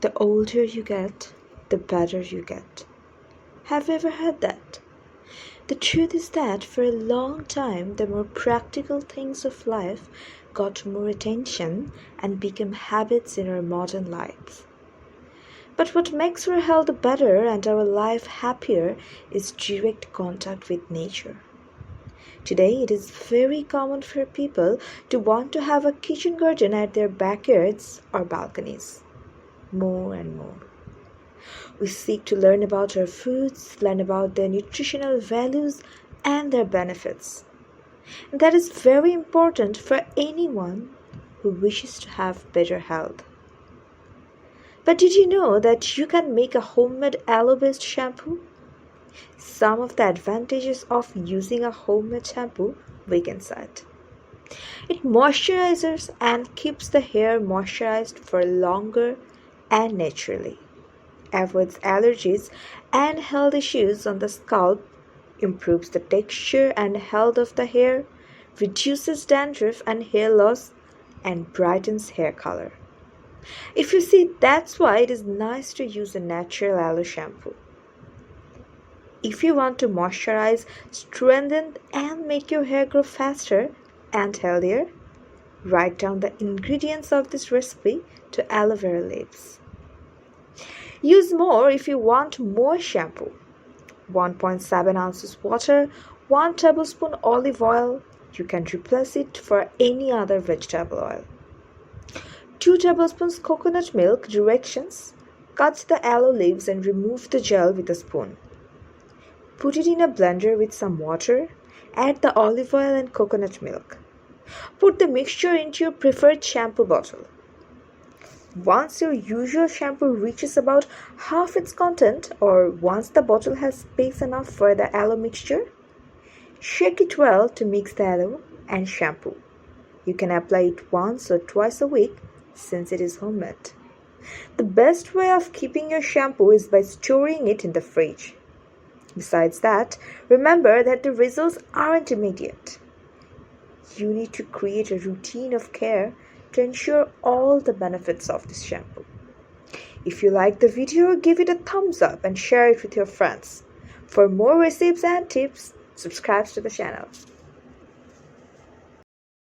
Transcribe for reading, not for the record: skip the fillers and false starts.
The older you get, the better you get. Have you ever heard that? The truth is that for a long time, the more practical things of life got more attention and became habits in our modern lives. But what makes our health better and our life happier is direct contact with nature. Today, it is very common for people to want to have a kitchen garden at their backyards or balconies. More and more. We seek to learn about our foods, learn about their nutritional values and their benefits. And that is very important for anyone who wishes to have better health. But did you know that you can make a homemade aloe-based shampoo? Some of the advantages of using a homemade shampoo we can cite. It moisturizes and keeps the hair moisturized for longer and naturally, avoids allergies and health issues on the scalp, improves the texture and health of the hair, reduces dandruff and hair loss, and brightens hair color. If you see, that's why it is nice to use a natural aloe shampoo. If you want to moisturize, strengthen, and make your hair grow faster and healthier, write down the ingredients of this recipe to aloe vera leaves. Use more if you want more shampoo. 1.7 ounces water, 1 tablespoon olive oil. You can replace it for any other vegetable oil. 2 tablespoons coconut milk. Directions: cut the aloe leaves and remove the gel with a spoon. Put it in a blender with some water. Add the olive oil and coconut milk. Put the mixture into your preferred shampoo bottle. Once your usual shampoo reaches about half its content, or once the bottle has space enough for the aloe mixture, shake it well to mix the aloe and shampoo. You can apply it once or twice a week since it is homemade. The best way of keeping your shampoo is by storing it in the fridge. Besides that, remember that the results aren't immediate. You need to create a routine of care to ensure all the benefits of this shampoo. If you like the video, give it a thumbs up and share it with your friends. For more recipes and tips, subscribe to the channel.